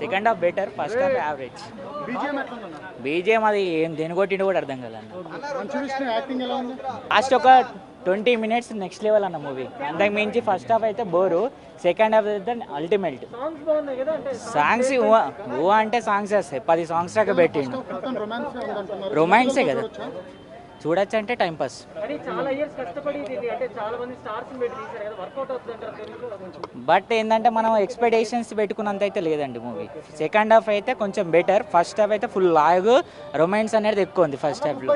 Second half better, first half average. BGM అది ఏం దేనికొట్టిండో కూడా అర్థం కాదన్న. లాస్ట్ ఒక 20 minutes నెక్స్ట్ లెవెల్ అన్న మూవీ. అంతకు మించి ఫస్ట్ హాఫ్ అయితే బోరు, సెకండ్ హాఫ్ అయితే అల్టిమేట్. సాంగ్స్ ఊ అంటే సాంగ్స్ వస్తాయి, 10 songs దాకా పెట్టిండు. రొమాన్సే కదా, చూడొచ్చు అంటే టైంపాస్. బట్ ఏంటంటే మనం ఎక్స్పెక్టేషన్స్ పెట్టుకున్నంత అయితే లేదండి మూవీ. సెకండ్ హాఫ్ అయితే కొంచెం బెటర్, ఫస్ట్ హాఫ్ అయితే ఫుల్ లాగ్, రొమాన్స్ అనేది ఎక్కువ ఉంది ఫస్ట్ హాఫ్లో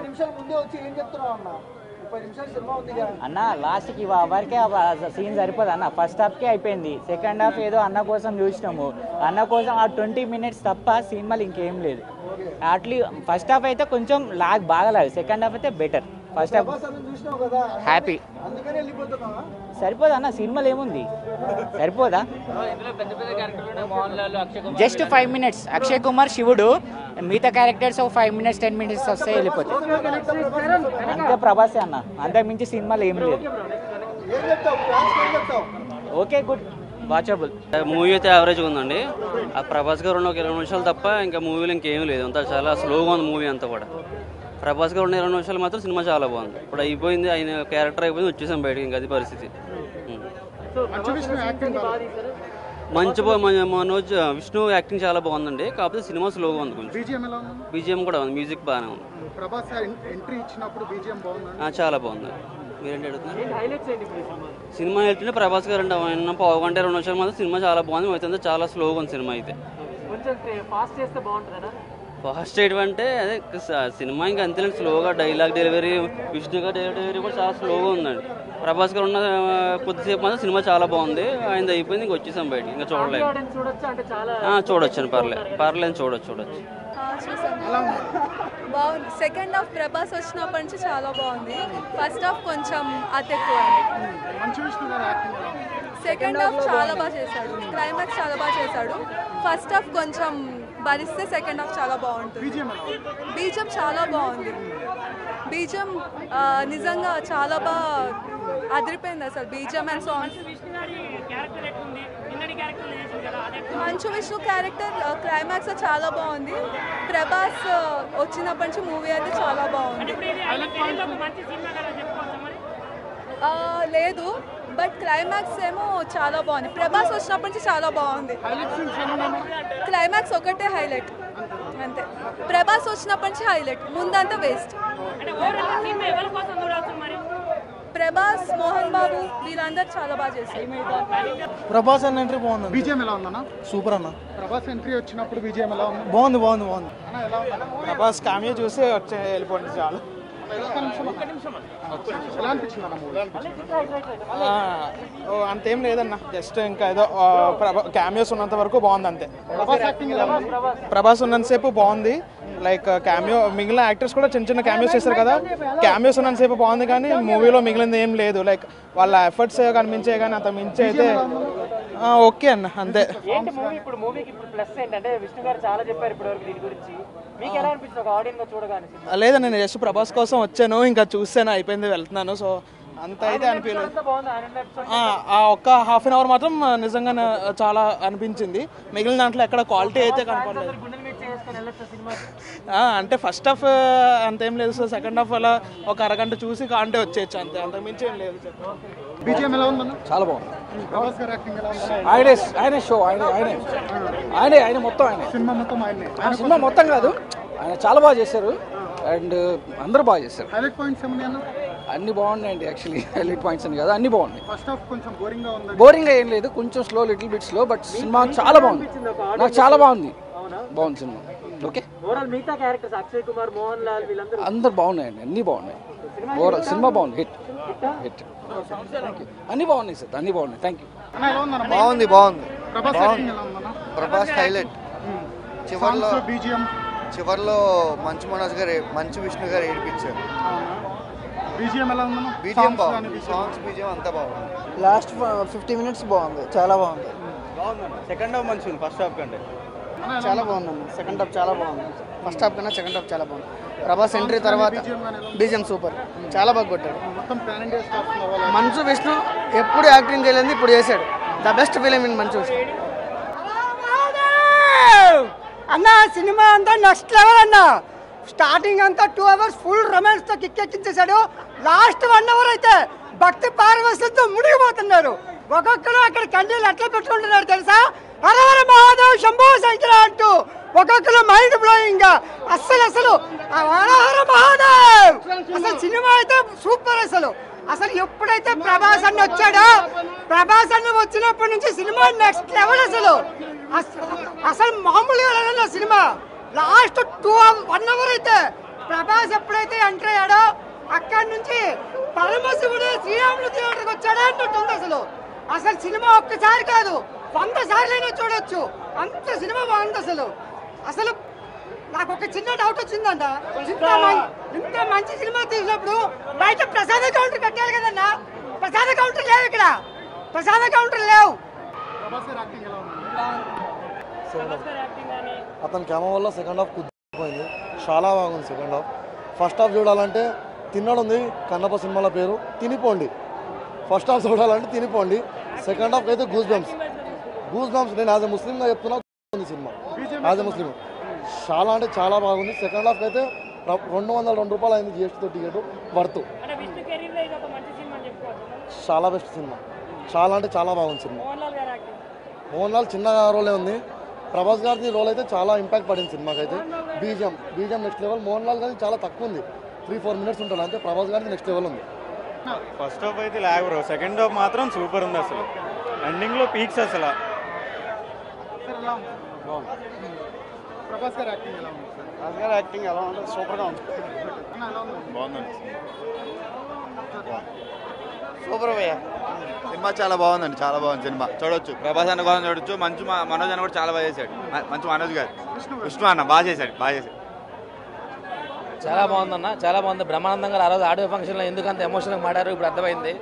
అన్న. లాస్ట్కి వరకే సీన్ సరిపోదు అన్న, ఫస్ట్ హాఫ్కి అయిపోయింది. సెకండ్ హాఫ్ ఏదో అన్న కోసం చూసినాము, అన్న కోసం ఆ 20 minutes తప్ప సినిమాలు ఇంకేం లేదు. అట్లీ ఫస్ట్ హాఫ్ అయితే కొంచెం లాగ్ బాగా లాగ్, సెకండ్ హాఫ్ అయితే బెటర్. ఫస్ట్ హాఫ్ హ్యాపీ సరిపోదా అన్న, సినిమాలు ఏముంది సరిపోదా? జస్ట్ 5 minutes అక్షయ్ కుమార్ శివుడు, మిగతా క్యారెక్టర్స్ 5 minutes 10 minutes వస్తే వెళ్ళిపోతాయి అంతే. ప్రభాసే అన్న, అంతకు మించి సినిమాలు ఏం లేదు. ఓకే గుడ్ వాచబుల్ మూవీ అయితే యావరేజ్గా ఉందండి. ఆ ప్రభాస్ గారు ఒక 20 నిమిషాలు తప్ప ఇంకా మూవీలో ఇంకేం లేదు, అంతా చాలా స్లోగా ఉంది మూవీ అంతా కూడా. ప్రభాస్ గారు 20 నిమిషాలు మాత్రం సినిమా చాలా బాగుంది. ఇప్పుడు అయిపోయింది, ఆయన క్యారెక్టర్ అయిపోయింది, వచ్చేసాం బయటకి, ఇంకా అది పరిస్థితి. మంచి మనోజ్ విష్ణు యాక్టింగ్ చాలా బాగుందండి, కాకపోతే సినిమా స్లోగా ఉంది కొంచెం. బీజిఎం కూడా ఉంది, మ్యూజిక్ బాగానే ఉంది, చాలా బాగుంది. మీరేంటి అడుగుతున్నారు? సినిమా వెళ్తుంటే ప్రభాస్ గారు అంటే పావు గంట 2 నిమిషాలు మాత్రం సినిమా చాలా బాగుంది, అయితే చాలా స్లోగా ఉంది సినిమా అయితే. ఫాస్ట్ చేయడం అంటే అదే సినిమా ఇంకా అంతే, స్లోగా డైలాగ్ డెలివరీ, విష్ణు గారు డెలివరీ కూడా చాలా స్లోగా ఉందండి. ప్రభాస్ గారు ఉన్న కొద్దిసేపు మాత్రం సినిమా చాలా బాగుంది, ఆయన అయిపోయింది, ఇంక వచ్చేసాం బయట, ఇంకా చూడలేదు. చూడొచ్చు, పర్లేదు చూడొచ్చు. బాగుంది. సెకండ్ హాఫ్ ప్రభాస్ వచ్చినప్పటి నుంచి చాలా బాగుంది, ఫస్ట్ హాఫ్ కొంచెం అతెక్కువ. సెకండ్ హాఫ్ చాలా బాగా చేశాడు, క్లైమాక్స్ చాలా బాగా చేశాడు. ఫస్ట్ హాఫ్ కొంచెం భరిస్తే సెకండ్ హాఫ్ చాలా బాగుంటుంది. బీజిఎం చాలా బాగుంది, బీజిఎం నిజంగా చాలా బాగా అదిరిపోయింది అసలు. BGM and songs. Manchu Vishnu character climax చాలా బాగుంది. ప్రభాస్ వచ్చినప్పటి నుంచి మూవీ అయితే చాలా బాగుంది. లేదు, బట్ క్లైమాక్స్ ఏమో చాలా బాగుంది. ప్రభాస్ వచ్చినప్పటి నుంచి చాలా బాగుంది. క్లైమాక్స్ ఒకటే హైలైట్ అంతే, ప్రభాస్ వచ్చినప్పటి నుంచి హైలైట్, ముందంతా వేస్ట్. ప్రభాస్, మోహన్ బాబు వీళ్ళందరూ చాలా బాగా చేశారు. ప్రభాస్ అన్న ఎంట్రీ బాగుంది. బీజిఎం ఎలా ఉందన్న? సూపర్ అన్న. ప్రభాస్ ఎంట్రీ వచ్చినప్పుడు బీజిఎం ఎలా ఉంది? బాగుంది. ప్రభాస్ కామియో చూసి వెళ్ళిపోండి చాలు. అంతేం లేదన్న, జస్ట్ ఇంకా ఏదో క్యామియోస్ ఉన్నంత వరకు బాగుంది అంతే. ప్రభాస్ ఉన్నంతసేపు బాగుంది, లైక్ క్యామియో మిగిలిన యాక్టర్స్ కూడా చిన్న క్యామియోస్ చేస్తారు కదా, క్యామియోస్ ఉన్నంతసేపు బాగుంది, కానీ మూవీలో మిగిలింది ఏం లేదు. లైక్ వాళ్ళ ఎఫర్ట్స్ కనిపించే కానీ అంత మించి అయితే ఓకే అన్న అంతే. లేదా నేను జస్ట్ ప్రభాస్ కోసం వచ్చాను, ఇంకా చూసాను అయిపోయింది వెళ్తున్నాను, సో అంత అయితే అనిపించలేదు. ఆ ఒక్క హాఫ్ అన్ అవర్ మాత్రం నిజంగా చాలా అనిపించింది, మిగిలిన దాంట్లో ఎక్కడ క్వాలిటీ అయితే కనపడలేదు. అంటే ఫస్ట్ హాఫ్ అంతేం లేదు, సో సెకండ్ హాఫ్ అలా ఒక అరగంట చూసి కాంటే వచ్చేయచ్చు అంతే, అంతకు మించి ఏం లేదు. బీజిఎం ఎలా ఉందన్న? చాలా బాగుంది. ప్రభాస్ గారి యాక్టింగ్ ఎలా ఉంది? ఆయన షో ఆయన మొత్తం సినిమా మొత్తం ఆయనే. సినిమా మొత్తం కాదు, ఆయన చాలా బాగా చేశారు అండ్ అందరూ బాగా చేశారు. హైలైట్ పాయింట్స్ ఏమన్నా అన్న? అన్ని బాగున్నాయండి, యాక్చువల్లీ హైలైట్ పాయింట్స్ అని కాదు, అన్ని బాగున్నాయి. ఫస్ట్ హాఫ్ కొంచెం బోరింగ్గా ఉంది. బోరింగ్గా ఏం లేదు, కొంచెం slow, little bit slow, but cinema చాలా బాగుంది, నాకు చాలా బాగుంది సినిమా. ఓకే, అందరు బాగున్నాయండి, అన్ని బాగున్నాయి. ఓవరాల్ సినిమా బాగుంది, హిట్. అన్ని బాగున్నాయి సార్, అన్ని బాగున్నాయి. Thank you. బాగుంది. ప్రభాస్ హైలైట్. చివర్లో మంచు విష్ణు గారు ఏడిపించారు. బీజిఎం ఎలా ఉందన్న? బీజిఎం బాగుంది, సాంగ్స్ బీజిఎం అంతా బాగుంది. లాస్ట్ 50 minutes బాగుంది, చాలా బాగుంది. సెకండ్ హాఫ్ మంచిగా ఉంది ఫస్ట్ హాఫ్ కంటే. చాలా బాగుంది, సెకండ్ హాఫ్ చాలా బాగుంది, ఫస్ట్ హాఫ్ కన్నా సెకండ్ హాఫ్ చాలా బాగుంది. ప్రభాస్ ఎంట్రీ తర్వాత బీజిఎం సూపర్, చాలా బాగా కొట్టాడు. మంచు విష్ణు ఎప్పుడు యాక్టింగ్ చేయలేదు, ఇప్పుడు చేశాడు. The best film in Manchu Vishnu. అన్న సినిమా అంతా నెక్స్ట్ లెవెల్ అన్న. స్టార్టింగ్ అంతా 2 hours ఫుల్ రొమాన్స్ తో కిక్కెక్కించేశాడు. లాస్ట్ 1 hour అయితే భక్తి పారవశ్యంతో మునిగిపోతున్నారు. ఒక్కొక్కరు అక్కడ కండీలు ఎట్లా పెట్టుకుంటున్నారు తెలుసా? హరహర మహాదేవ్ శంభో శంకర అంటూ ఒక్కొక్కరు మైండ్ బ్లోయింగ్ గా. అసలు హరహర మహాదేవ్ అసలు సినిమా అయితే సూపర్. అసలు ఎప్పుడైతే ప్రభాస్ అన్న వచ్చాడో, ప్రభాస్ అన్న వచ్చినప్పటి నుంచి సినిమా నెక్స్ట్ లెవెల్. అసలు మామూలుగా లేదన్న సినిమా. లాస్ట్ 1 hour అయితే ప్రభాస్ ఎప్పుడైతే ఎంటర్ అయ్యాడో అక్కడి నుంచి పరమశివుడు శ్రీరాములు థియేటర్కి వచ్చాడే అన్నట్టుంది. అసలు సినిమా ఒక్కసారి కాదు 100 సార్లైనా చూడొచ్చు, అంత సినిమా బాగుంది. అసలు నాకు ఒక చిన్న డౌట్ వచ్చిందంట. ఇంత మంచి సినిమా తీసినప్పుడు బయట ప్రసాద కౌంటర్ పెట్టాలి కదన్నా. ప్రసాద కౌంటర్ లేవు, ఇక్కడ ప్రసాద కౌంటర్ లేవు. అతని కెమెరా వల్ల సెకండ్ హాఫ్ కుదిరిపోయింది, చాలా బాగుంది సెకండ్ హాఫ్. ఫస్ట్ హాఫ్ చూడాలంటే తిన్నడు ఉంది కన్నప్ప సినిమాల పేరు, తినిపోండి. ఫస్ట్ హాఫ్ చూడాలంటే తినిపోండి. సెకండ్ హాఫ్ అయితే గూస్ బంప్స్. నేను యాజ్ ఎ ముస్లింగా చెప్తున్నా సినిమా, యాజ్ ఎ ముస్లిం చాలా అంటే చాలా బాగుంది. సెకండ్ హాఫ్ అయితే 202 రూపాయలు అయింది జిఎస్టీతో టికెట్, వర్త్. చాలా బెస్ట్ సినిమా, చాలా అంటే చాలా బాగుంది సినిమా. మోహన్ లాల్ చిన్న రోలే ఉంది. ప్రభాస్ గారి రోల్ అయితే చాలా ఇంపాక్ట్ పడింది సినిమాకి అయితే. BGM next level. Mohan Lal గారి చాలా తక్కువ ఉంది, 3-4 minutes ఉంటుంది అంతే. ప్రభాస్ గారికి నెక్స్ట్ లెవెల్ ఉంది. ఫస్ట్ హాఫ్ అయితే లాగ్ బ్రో, సెకండ్ హాఫ్ మాత్రం సూపర్ ఉంది. అసలు ఎండింగ్లో పీక్స్. అసలు ప్రభాస్ గారి యాక్టింగ్ ఎలా ఉంది? ప్రభాస్ గారి యాక్టింగ్ ఎలా ఉంటుంది? సూపర్గా ఉంది. బాగుందండి సూపర్ భయ్య. సినిమా చాలా బాగుందండి, చాలా బాగుంది సినిమా. చూడొచ్చు, ప్రభాస్ అన్న కోసం చూడొచ్చు. మంచి మనోజ్ అన్న కూడా చాలా బాగా చేశాడు. మంచి మనోజ్ గారు, విష్ణు అన్న బాగా చేశాడు. చాలా బాగుందన్న, చాలా బాగుంది. బ్రహ్మానందం గారు ఆ రోజు ఆడియో ఫంక్షన్లో ఎందుకంత ఎమోషనల్గా మాడారు ఇప్పుడు అర్థమైంది.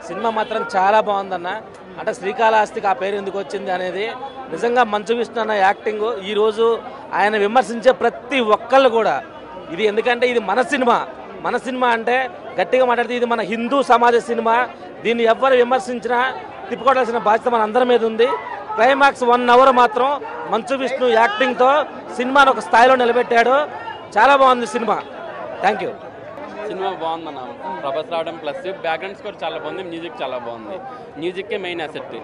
సినిమా మాత్రం చాలా బాగుందన్న. అంటే శ్రీకాళహస్తికి ఆ పేరు ఎందుకు వచ్చింది అనేది నిజంగా మంచు విష్ణు అన్న యాక్టింగ్. ఈరోజు ఆయన విమర్శించే ప్రతి ఒక్కళ్ళు కూడా ఇది, ఎందుకంటే ఇది మన సినిమా అంటే గట్టిగా మాట్లాడితే ఇది మన హిందూ సమాజ సినిమా. దీన్ని ఎవ్వరు విమర్శించినా తిప్పుకోవాల్సిన బాధ్యత మన అందరి మీద ఉంది. క్లైమాక్స్ 1 hour మాత్రం మంచు విష్ణు యాక్టింగ్తో సినిమాను ఒక స్థాయిలో నిలబెట్టాడు. చాలా బాగుంది సినిమా. Thank you. సినిమా బాగుందన్న. ప్రభాస్ రావడం ప్లస్ బ్యాక్గ్రౌండ్ స్కోర్ చాలా బాగుంది, మ్యూజిక్ చాలా బాగుంది. మ్యూజిక్కే మెయిన్ అసెట్.